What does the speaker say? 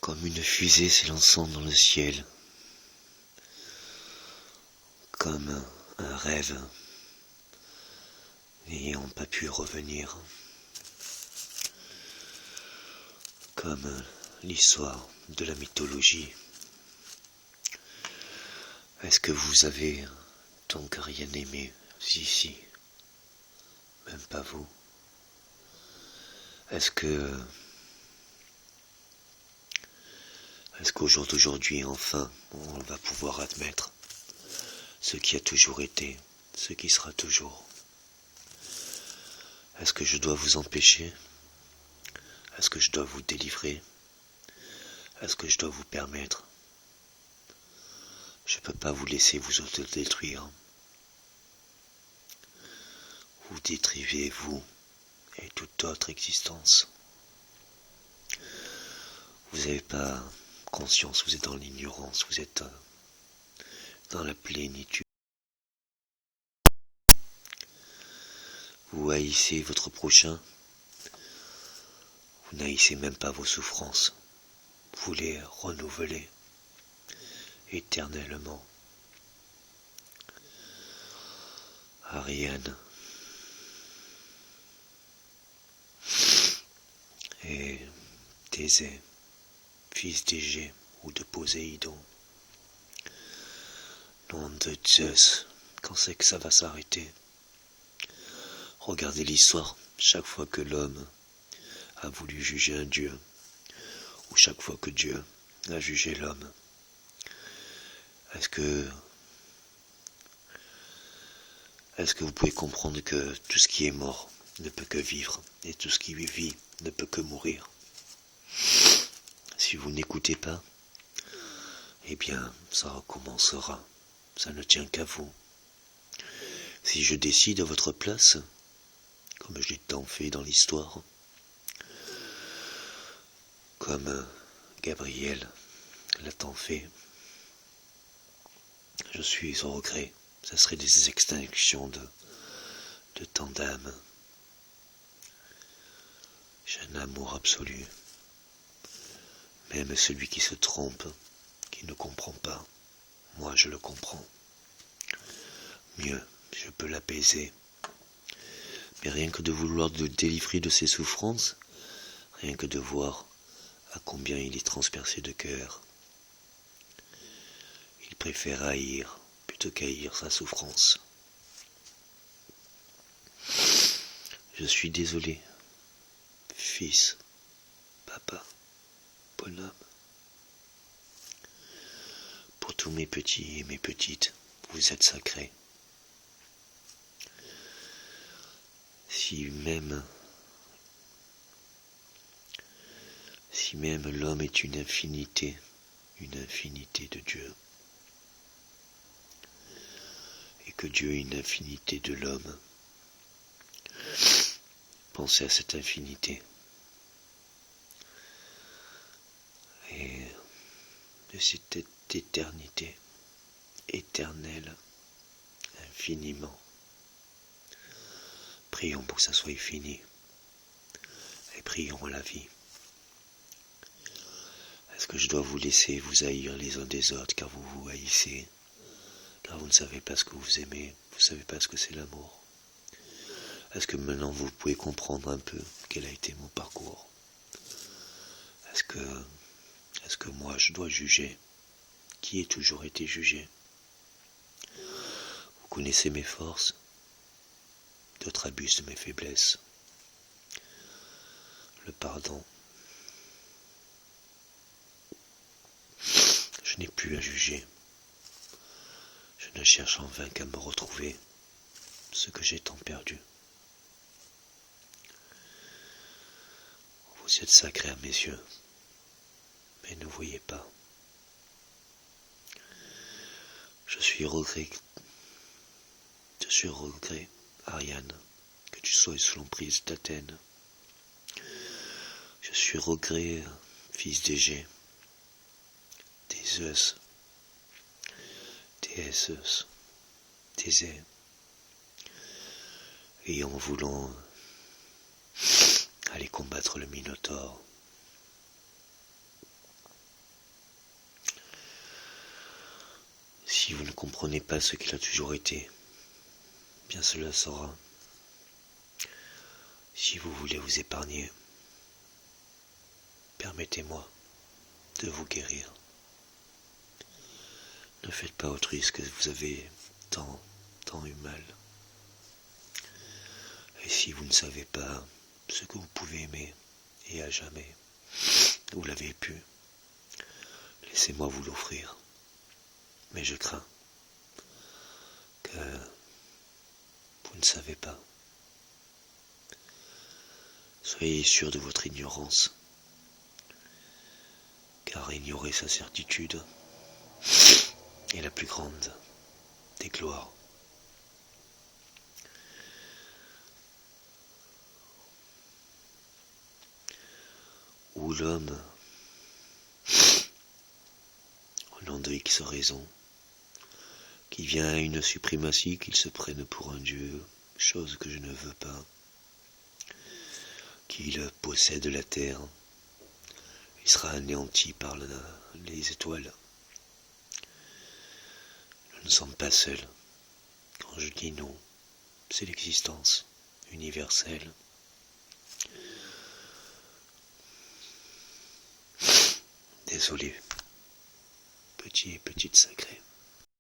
comme une fusée s'élançant dans le ciel, comme un rêve n'ayant pas pu revenir, comme l'histoire de la mythologie. Est-ce que vous avez donc rien aimé ici? Même pas vous? Est-ce qu'au jour d'aujourd'hui, enfin, on va pouvoir admettre ce qui a toujours été, ce qui sera toujours? Est-ce que je dois vous empêcher? Est-ce que je dois vous délivrer? Est-ce que je dois vous permettre? Je ne peux pas vous laisser vous autodétruire. Vous détruisez vous et toute autre existence. Vous n'avez pas conscience, vous êtes dans l'ignorance, vous êtes dans la plénitude. Vous haïssez votre prochain, vous n'haïssez même pas vos souffrances, vous les renouvelez éternellement. Ariane et Thésée, fils d'Égée ou de Poséidon, nom de Zeus, quand c'est que ça va s'arrêter? Regardez l'histoire, chaque fois que l'homme a voulu juger un dieu, ou chaque fois que Dieu a jugé l'homme, est-ce que vous pouvez comprendre que tout ce qui est mort ne peut que vivre, et tout ce qui vit ne peut que mourir? Si vous n'écoutez pas, eh bien, ça recommencera. Ça ne tient qu'à vous. Si je décide à votre place, comme je l'ai tant fait dans l'histoire, comme Gabriel l'a tant fait, je suis au regret. Ça serait des extinctions de tant d'âmes. J'ai un amour absolu. Même celui qui se trompe, qui ne comprend pas, moi je le comprends. Mieux, je peux l'apaiser. Mais rien que de vouloir le délivrer de ses souffrances, rien que de voir à combien il est transpercé de cœur, il préfère haïr plutôt qu'haïr sa souffrance. Je suis désolé, fils, papa, bonhomme, pour tous mes petits et mes petites, vous êtes sacrés. Si même l'homme est une infinité de Dieu, et que Dieu est une infinité de l'homme, pensez à cette infinité, et de cette éternité, éternelle, infiniment. Prions pour que ça soit fini, et prions à la vie. Est-ce que je dois vous laisser vous haïr les uns des autres, car vous vous haïssez, car vous ne savez pas ce que vous aimez, vous ne savez pas ce que c'est l'amour? Est-ce que maintenant vous pouvez comprendre un peu quel a été mon parcours? Est-ce que moi je dois juger, qui ai toujours été jugé? Vous connaissez mes forces, d'autres abusent de mes faiblesses. Le pardon. Je n'ai plus à juger. Je ne cherche en vain qu'à me retrouver ce que j'ai tant perdu. Vous êtes sacrés à mes yeux, mais ne voyez pas. Je suis au regret, Ariane, que tu sois sous l'emprise d'Athènes. Je suis au regret, fils d'Égée, Zeus, Thésée, et en voulant aller combattre le Minotaure. comprenez pas ce qu'il a toujours été, bien cela sera. Si vous voulez vous épargner, permettez-moi de vous guérir. Ne faites pas autrui ce que vous avez tant eu mal. Et si vous ne savez pas ce que vous pouvez aimer, et à jamais, vous l'avez pu, laissez-moi vous l'offrir. Mais je crains que vous ne savez pas. Soyez sûr de votre ignorance, car ignorer sa certitude est la plus grande des gloires. Où l'homme, au nom de X raison, qui vient à une suprématie qu'il se prenne pour un dieu, chose que je ne veux pas, qu'il possède la terre, il sera anéanti par les étoiles. Nous ne sommes pas seuls. Quand je dis nous, c'est l'existence universelle. Désolé, petit et petite sacrée.